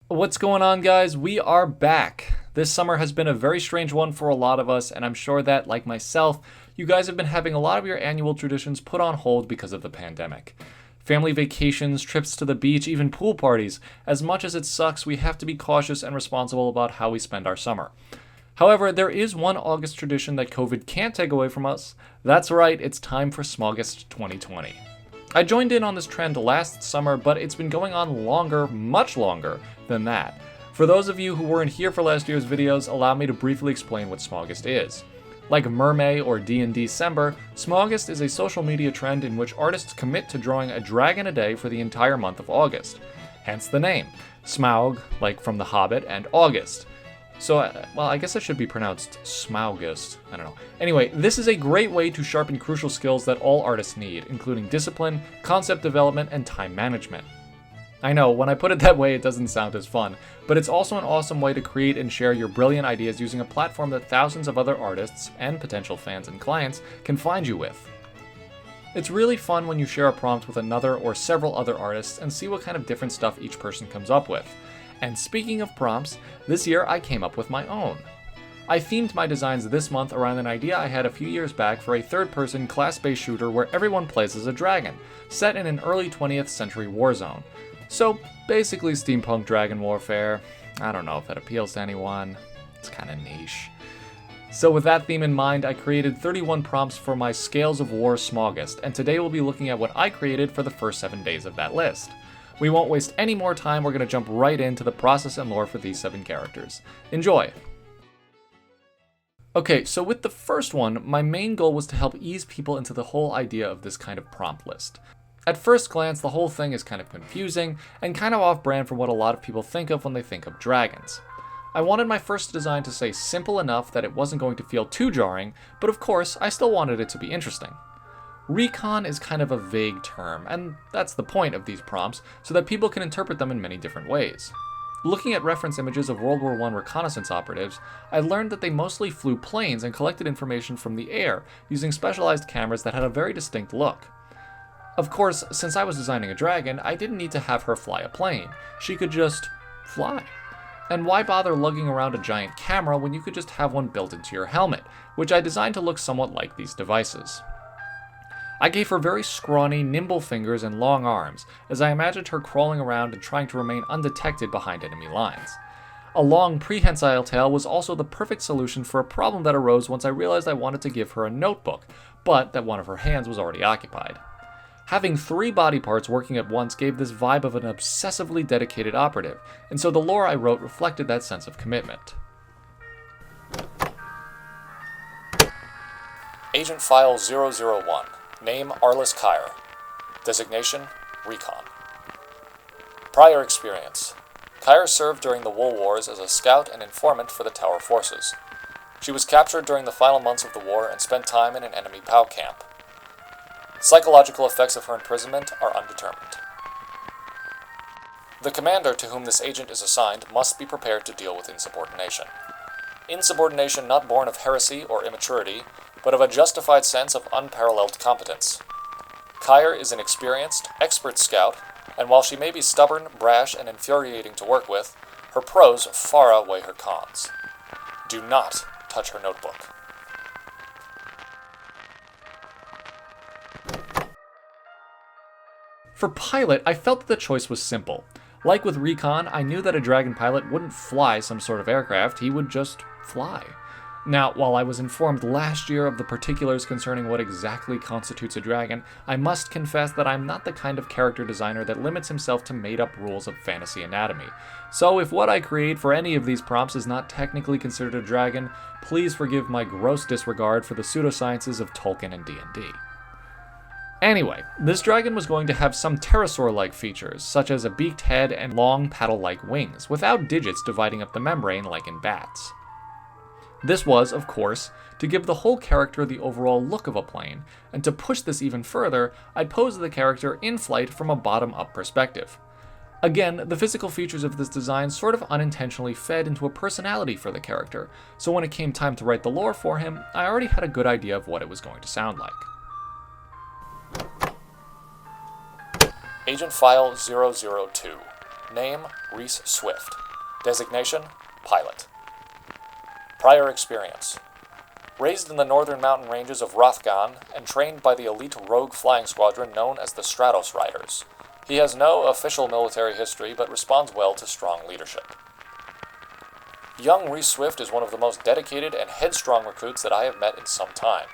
What's going on, guys? We are back. This summer has been a very strange one for a lot of us, and I'm sure that, like myself, you guys have been having a lot of your annual traditions put on hold because of the pandemic. Family vacations, trips to the beach, even pool parties. As much as it sucks, we have to be cautious and responsible about how we spend our summer. However, there is one August tradition that COVID can't take away from us. That's right, it's time for SMAUGUST 2020. I joined in on this trend last summer, but it's been going on longer, much longer, than that. For those of you who weren't here for last year's videos, allow me to briefly explain what SMAUGUST is. Like Mermaid or D&D December, SMAUGUST is a social media trend in which artists commit to drawing a dragon a day for the entire month of August. Hence the name. Smaug, like from The Hobbit, and August. So, I guess it should be pronounced SMAUGUST. I don't know. Anyway, this is a great way to sharpen crucial skills that all artists need, including discipline, concept development, and time management. I know, when I put it that way, it doesn't sound as fun, but it's also an awesome way to create and share your brilliant ideas using a platform that thousands of other artists, and potential fans and clients, can find you with. It's really fun when you share a prompt with another or several other artists and see what kind of different stuff each person comes up with. And speaking of prompts, this year I came up with my own. I themed my designs this month around an idea I had a few years back for a third-person class-based shooter where everyone plays as a dragon, set in an early 20th century war zone. So, basically steampunk dragon warfare. I don't know if that appeals to anyone. It's kinda niche. So with that theme in mind, I created 31 prompts for my Scales of War SMAUGUST, and today we'll be looking at what I created for the first 7 days of that list. We won't waste any more time, we're going to jump right into the process and lore for these 7 characters. Enjoy! Okay, so with the first one, my main goal was to help ease people into the whole idea of this kind of prompt list. At first glance, the whole thing is kind of confusing, and kind of off-brand from what a lot of people think of when they think of dragons. I wanted my first design to say simple enough that it wasn't going to feel too jarring, but of course, I still wanted it to be interesting. Recon is kind of a vague term, and that's the point of these prompts, so that people can interpret them in many different ways. Looking at reference images of World War I reconnaissance operatives, I learned that they mostly flew planes and collected information from the air, using specialized cameras that had a very distinct look. Of course, since I was designing a dragon, I didn't need to have her fly a plane. She could just fly. And why bother lugging around a giant camera when you could just have one built into your helmet, which I designed to look somewhat like these devices. I gave her very scrawny, nimble fingers and long arms, as I imagined her crawling around and trying to remain undetected behind enemy lines. A long, prehensile tail was also the perfect solution for a problem that arose once I realized I wanted to give her a notebook, but that one of her hands was already occupied. Having 3 body parts working at once gave this vibe of an obsessively dedicated operative, and so the lore I wrote reflected that sense of commitment. Agent File 001. Name Arliss Kyre. Designation Recon. Prior experience. Kyre served during the Wool Wars as a scout and informant for the Tower forces. She was captured during the final months of the war and spent time in an enemy POW camp. Psychological effects of her imprisonment are undetermined. The commander to whom this agent is assigned must be prepared to deal with insubordination. Insubordination not born of heresy or immaturity, but of a justified sense of unparalleled competence. Kyre is an experienced, expert scout, and while she may be stubborn, brash, and infuriating to work with, her pros far outweigh her cons. Do not touch her notebook. For pilot, I felt that the choice was simple. Like with Recon, I knew that a dragon pilot wouldn't fly some sort of aircraft, he would just fly. Now, while I was informed last year of the particulars concerning what exactly constitutes a dragon, I must confess that I'm not the kind of character designer that limits himself to made-up rules of fantasy anatomy. So if what I create for any of these prompts is not technically considered a dragon, please forgive my gross disregard for the pseudosciences of Tolkien and D&D. Anyway, this dragon was going to have some pterosaur-like features, such as a beaked head and long paddle-like wings, without digits dividing up the membrane like in bats. This was, of course, to give the whole character the overall look of a plane, and to push this even further, I'd pose the character in flight from a bottom-up perspective. Again, the physical features of this design sort of unintentionally fed into a personality for the character, so when it came time to write the lore for him, I already had a good idea of what it was going to sound like. Agent File 002. Name, Reese Swift. Designation, Pilot. Prior experience. Raised in the northern mountain ranges of Rothgon and trained by the elite rogue flying squadron known as the Stratos Riders. He has no official military history but responds well to strong leadership. Young Reese Swift is one of the most dedicated and headstrong recruits that I have met in some time.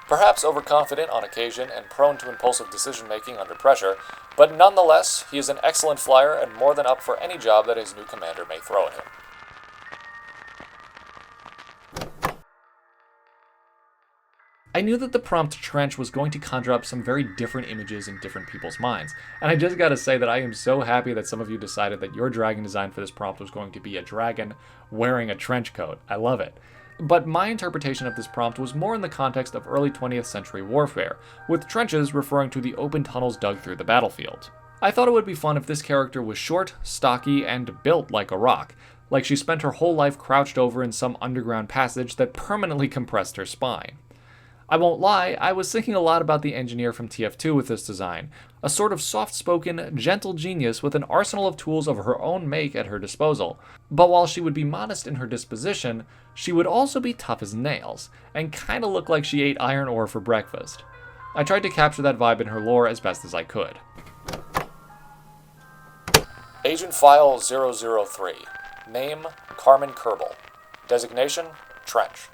Perhaps overconfident on occasion and prone to impulsive decision-making under pressure, but nonetheless, he is an excellent flyer and more than up for any job that his new commander may throw at him. I knew that the prompt trench was going to conjure up some very different images in different people's minds, and I just gotta say that I am so happy that some of you decided that your dragon design for this prompt was going to be a dragon wearing a trench coat. I love it. But my interpretation of this prompt was more in the context of early 20th century warfare, with trenches referring to the open tunnels dug through the battlefield. I thought it would be fun if this character was short, stocky, and built like a rock, like she spent her whole life crouched over in some underground passage that permanently compressed her spine. I won't lie, I was thinking a lot about the engineer from TF2 with this design, a sort of soft-spoken, gentle genius with an arsenal of tools of her own make at her disposal. But while she would be modest in her disposition, she would also be tough as nails, and kinda look like she ate iron ore for breakfast. I tried to capture that vibe in her lore as best as I could. Agent File 003. Name, Carmen Kerbal. Designation, Trench.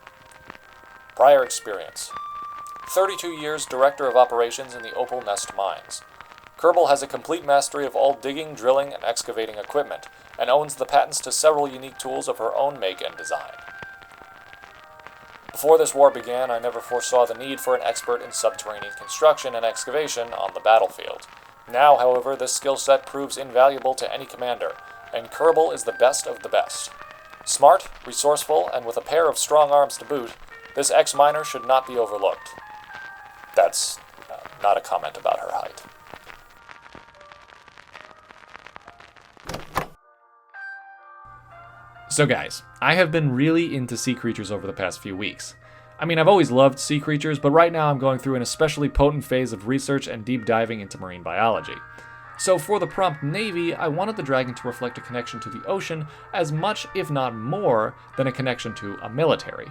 Prior experience. 32 years Director of Operations in the Opal Nest Mines. Kerbal has a complete mastery of all digging, drilling, and excavating equipment, and owns the patents to several unique tools of her own make and design. Before this war began, I never foresaw the need for an expert in subterranean construction and excavation on the battlefield. Now, however, this skill set proves invaluable to any commander, and Kerbal is the best of the best. Smart, resourceful, and with a pair of strong arms to boot, this ex-miner should not be overlooked. That's not a comment about her height. So guys, I have been really into sea creatures over the past few weeks. I mean, I've always loved sea creatures, but right now I'm going through an especially potent phase of research and deep diving into marine biology. So for the prompt Navy, I wanted the dragon to reflect a connection to the ocean as much, if not more, than a connection to a military.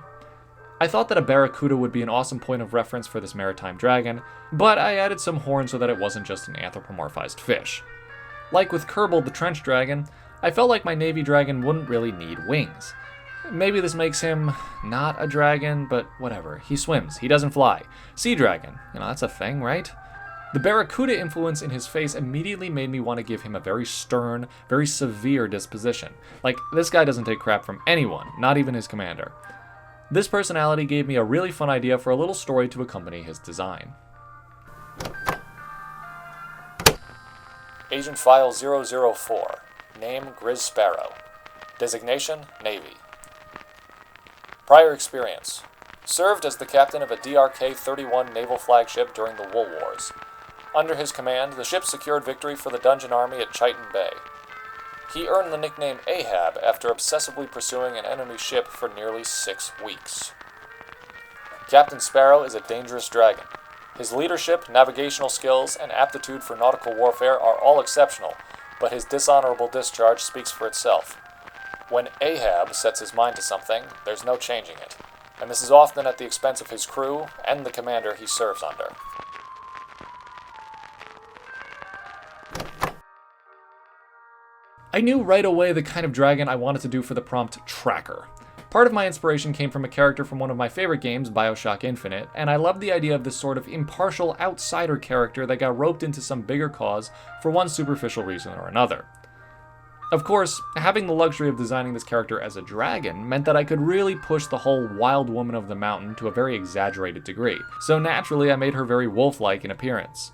I thought that a barracuda would be an awesome point of reference for this maritime dragon, but I added some horns so that it wasn't just an anthropomorphized fish. Like with Kerbal the trench dragon, I felt like my Navy dragon wouldn't really need wings. Maybe this makes him not a dragon, but whatever. He swims, he doesn't fly. Sea dragon, that's a thing, right? The barracuda influence in his face immediately made me want to give him a very stern, very severe disposition. Like, this guy doesn't take crap from anyone, not even his commander. This personality gave me a really fun idea for a little story to accompany his design. Agent File 004. Name, Grizz Sparrow. Designation, Navy. Prior experience. Served as the captain of a DRK-31 naval flagship during the Wool Wars. Under his command, the ship secured victory for the Dungeon Army at Chiton Bay. He earned the nickname Ahab after obsessively pursuing an enemy ship for nearly 6 weeks. Captain Sparrow is a dangerous dragon. His leadership, navigational skills, and aptitude for nautical warfare are all exceptional, but his dishonorable discharge speaks for itself. When Ahab sets his mind to something, there's no changing it, and this is often at the expense of his crew and the commander he serves under. I knew right away the kind of dragon I wanted to do for the prompt Tracker. Part of my inspiration came from a character from one of my favorite games, BioShock Infinite, and I loved the idea of this sort of impartial outsider character that got roped into some bigger cause for one superficial reason or another. Of course, having the luxury of designing this character as a dragon meant that I could really push the whole wild woman of the mountain to a very exaggerated degree, so naturally I made her very wolf-like in appearance.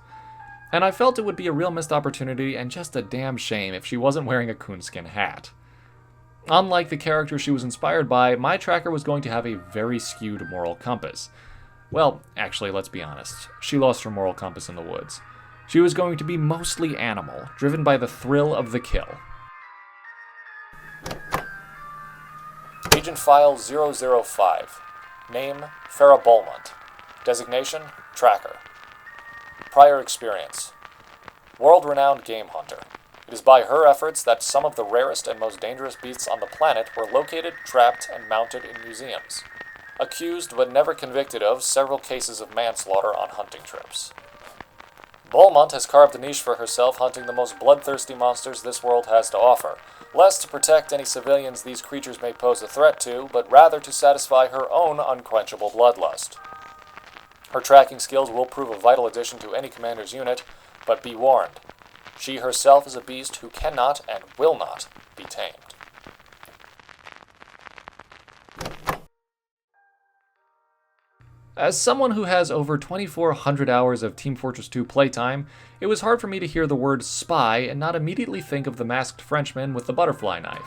And I felt it would be a real missed opportunity and just a damn shame if she wasn't wearing a coonskin hat. Unlike the character she was inspired by, my tracker was going to have a very skewed moral compass. Well, actually, let's be honest. She lost her moral compass in the woods. She was going to be mostly animal, driven by the thrill of the kill. Agent File 005. Name, Farrah Beaumont. Designation, Tracker. Prior experience. World-renowned game hunter. It is by her efforts that some of the rarest and most dangerous beasts on the planet were located, trapped, and mounted in museums. Accused but never convicted of several cases of manslaughter on hunting trips. Beaumont has carved a niche for herself hunting the most bloodthirsty monsters this world has to offer, less to protect any civilians these creatures may pose a threat to, but rather to satisfy her own unquenchable bloodlust. Her tracking skills will prove a vital addition to any commander's unit, but be warned, she herself is a beast who cannot and will not be tamed. As someone who has over 2,400 hours of Team Fortress 2 playtime, it was hard for me to hear the word spy and not immediately think of the masked Frenchman with the butterfly knife.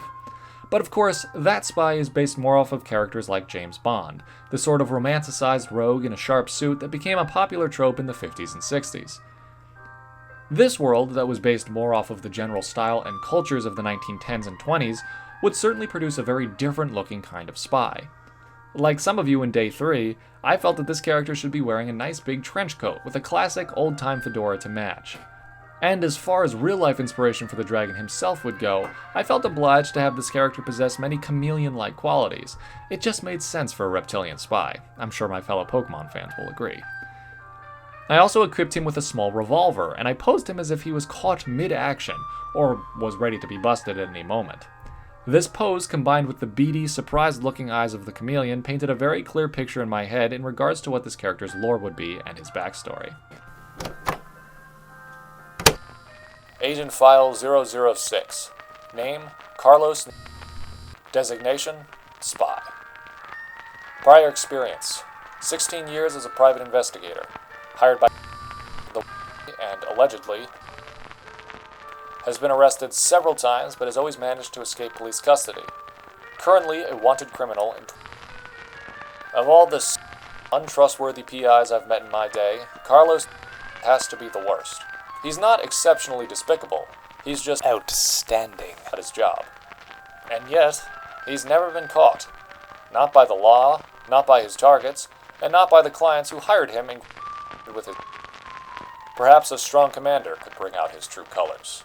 But of course, that spy is based more off of characters like James Bond, the sort of romanticized rogue in a sharp suit that became a popular trope in the 50s and 60s. This world, that was based more off of the general style and cultures of the 1910s and 20s, would certainly produce a very different looking kind of spy. Like some of you in Day 3, I felt that this character should be wearing a nice big trench coat with a classic old-time fedora to match. And as far as real-life inspiration for the dragon himself would go, I felt obliged to have this character possess many chameleon-like qualities. It just made sense for a reptilian spy. I'm sure my fellow Pokemon fans will agree. I also equipped him with a small revolver, and I posed him as if he was caught mid-action, or was ready to be busted at any moment. This pose, combined with the beady, surprised-looking eyes of the chameleon, painted a very clear picture in my head in regards to what this character's lore would be and his backstory. Agent File 006. Name, Carlos. Designation, Spy. Prior experience, 16 years as a private investigator. Hired by the and allegedly has been arrested several times but has always managed to escape police custody. Currently a wanted criminal of all the untrustworthy PIs I've met in my day, Carlos has to be the worst. He's not exceptionally despicable, he's just outstanding at his job. And yet, he's never been caught. Not by the law, not by his targets, and not by the clients who hired him and with his. Perhaps a strong commander could bring out his true colors.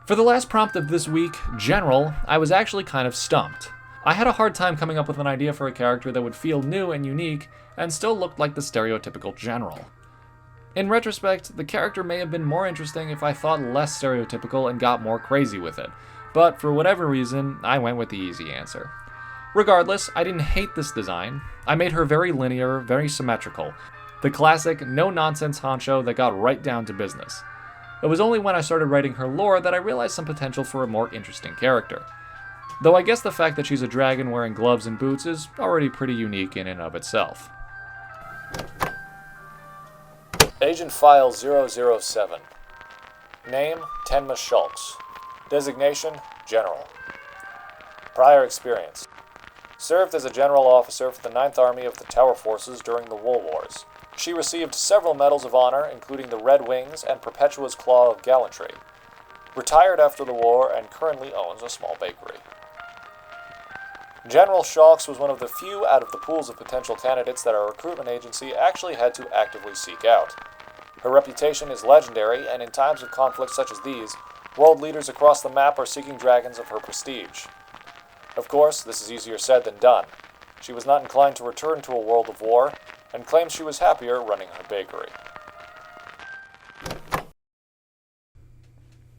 For the last prompt of this week, General, I was actually kind of stumped. I had a hard time coming up with an idea for a character that would feel new and unique, and still looked like the stereotypical General. In retrospect, the character may have been more interesting if I thought less stereotypical and got more crazy with it, but for whatever reason, I went with the easy answer. Regardless, I didn't hate this design. I made her very linear, very symmetrical. The classic, no-nonsense honcho that got right down to business. It was only when I started writing her lore that I realized some potential for a more interesting character. Though I guess the fact that she's a dragon wearing gloves and boots is already pretty unique in and of itself. Agent File 007. Name, Tenma Schultz. Designation, General. Prior experience. Served as a general officer for the 9th Army of the Tower Forces during the Wool Wars. She received several medals of honor, including the Red Wings and Perpetua's Claw of Gallantry. Retired after the war and currently owns a small bakery. General Schultz was one of the few out of the pools of potential candidates that our recruitment agency actually had to actively seek out. Her reputation is legendary, and in times of conflict such as these, world leaders across the map are seeking dragons of her prestige. Of course, this is easier said than done. She was not inclined to return to a world of war, and claims she was happier running her bakery.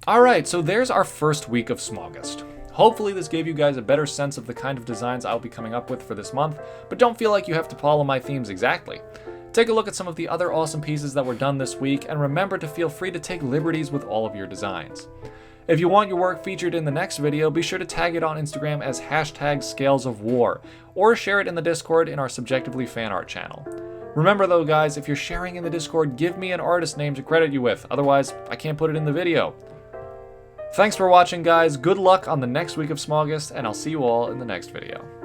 Alright, so there's our first week of SMAUGUST. Hopefully this gave you guys a better sense of the kind of designs I'll be coming up with for this month, but don't feel like you have to follow my themes exactly. Take a look at some of the other awesome pieces that were done this week, and remember to feel free to take liberties with all of your designs. If you want your work featured in the next video, be sure to tag it on Instagram as #ScalesOfWar, or share it in the Discord in our Subjectively Fan Art channel. Remember though guys, if you're sharing in the Discord, give me an artist name to credit you with, otherwise I can't put it in the video. Thanks for watching guys, good luck on the next week of SMAUGUST, and I'll see you all in the next video.